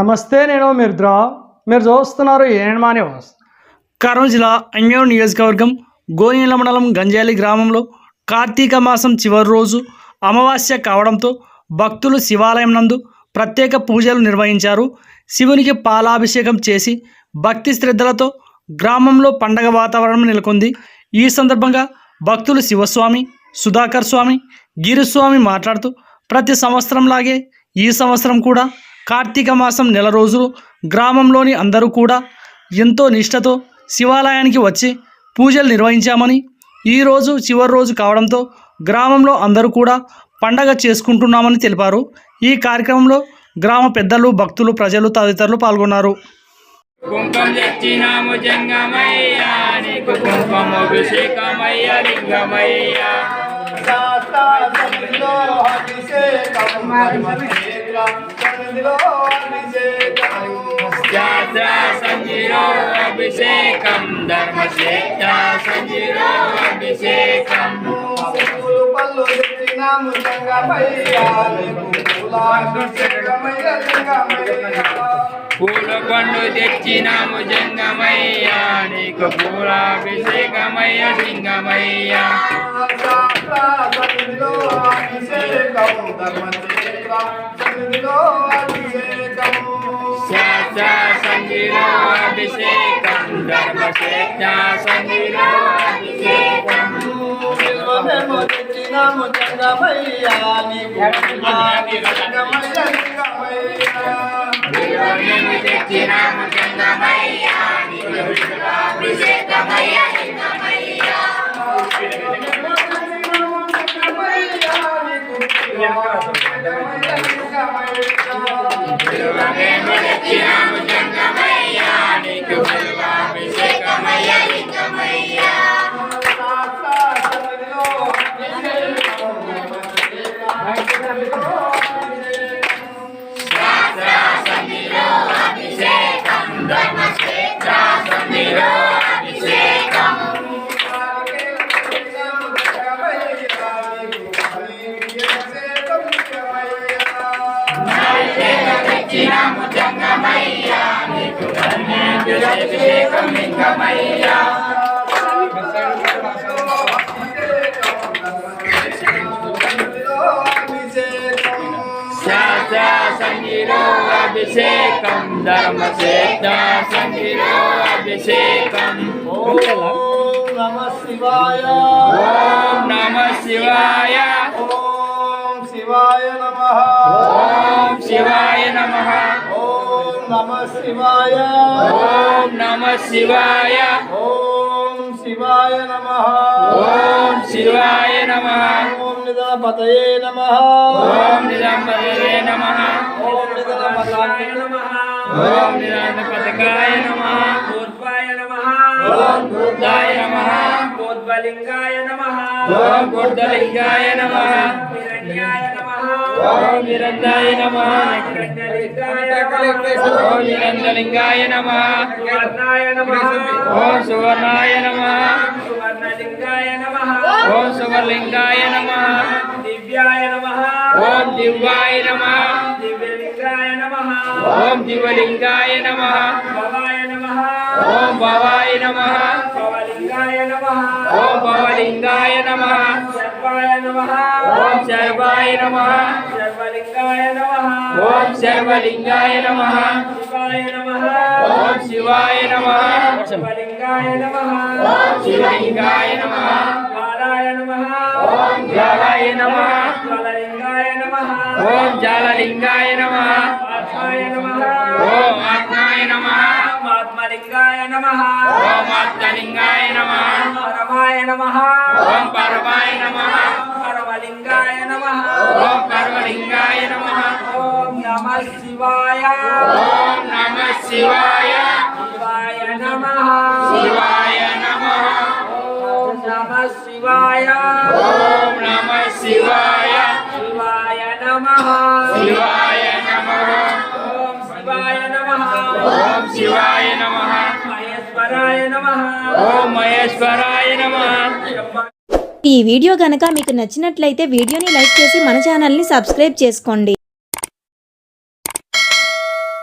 నమస్తే, నేను మిర్ద్రా. మీరు చూస్తున్నారు ఏఎన్మా న్యూస్. కర్నూలు జిల్లా అంగేడు నియోజకవర్గం గోనెల మండలం గంజాలి గ్రామంలో కార్తీక మాసం చివరి రోజు అమావాస్య కావడంతో భక్తులు శివాలయం నందు ప్రత్యేక పూజలు నిర్వహించారు. శివునికి పాలాభిషేకం చేసి భక్తి శ్రద్ధలతో గ్రామంలో పండగ వాతావరణం నెలకొంది. ఈ సందర్భంగా భక్తులు శివస్వామి, సుధాకర్ స్వామి, గిరిస్వామి మాట్లాడుతూ ప్రతి సంవత్సరంలాగే ఈ సంవత్సరం కూడా కార్తీక మాసం నెల రోజులు గ్రామంలోని అందరూ కూడా ఎంతో నిష్ఠతో శివాలయానికి వచ్చి పూజలు నిర్వహించామని, ఈరోజు చివరి రోజు కావడంతో గ్రామంలో అందరూ కూడా పండగ చేసుకుంటున్నామని తెలిపారు. ఈ కార్యక్రమంలో గ్రామ పెద్దలు, భక్తులు, ప్రజలు తదితరులు పాల్గొన్నారు. అభిషేకం ధర్మశేఖ సంజీరో అభిషేకం పల్లు తెచ్చినాము జంగమయ్యా పూల పండు తెచ్చినాము జంగమయ్యా నీకు పూలాభిషేకమయ్య సింగమయ్యా సంజీరో అభిషేకం ధర్మశేఖ సంజీరో అభిషేకం తెచ్చినాము జంగమయ్యా నీకు తెచ్చినాము జంగమయ్యా అభిషేకమయ్య సింగమయ్యా అభిషేకం ధర్మశేఖ సంజీరో అభిషేకం ఓం నమః శివాయ ఓం నమః శివాయ ఓం శివాయ నమః ఓం శివాయ నమః ఓం నమః శివాయ ఓం నమః శివాయ ఓం శివాయ నమః ఓం శివాయ నమః ఓం నిధనపతయే నమః ఓం నిధనపతయే నమః ఓం నిధనపతకాయ నమః ఓం నిధనపతకాయ నమః భూత్వాయ నమః ఓం భూతాయ నమః భూత్వలింగాయ నమః ఓం భూతలింగాయ నమః హిరణ్యాయ నమః ఓం హిరణ్యాయ నమః ఓం హిరణ్యలింగాయ నమః సువర్ణాయ నమః ఓం సువర్ణాయ నమః సువర్ణలింగాయ నమః ఓం సువర్లింగాయ నమః దివ్యాయ నమః ఓం దివ్యాయ నమః దివ్యలింగాయ నమః ఓం దివ్యలింగాయ నమః భవాయ నమః ఓం భవాయ నమః భవలింగాయ నమః ఓం భవలింగాయ నమః సర్వాయ నమః ఓం సర్వాయ నమః సర్వలింగాయ నమః ఓం సర్వలింగాయ నమః శివాయ నమః ఓం శివాయ నమః శివలింగాయ నమః ఓం శివలింగాయ నమః బాలాయ నమః ఓం జాలాయ నమః జ్వలలింగాయ నమః ఓం జాలలింగాయ నమః ఆత్మాయ నమః ఓం ఆత్మాయ నమః ఆత్మలింగాయ నమః ఓం ఆత్మలింగాయ నమః పరమాయ నమః ఓం పరమాయ నమః పరమలింగాయ నమః ఓం పరమలింగాయ నమః ఓం నమః శివాయ ఓం నమః శివాయ శివాయ నమః శివాయ నమః ఓం నమః శివాయ ఓం నమః శివాయ శివాయ నమః శివాయ నమః ఓం శివాయ నమః ఓం శివాయ నమః మహేశ్వరాయ నమః ఓం మహేశ్వరాయ నమః. ఈ వీడియో గనక మీకు నచ్చినట్లయితే వీడియోని లైక్ చేసి మన ఛానల్ని సబ్స్క్రైబ్ చేసుకోండి.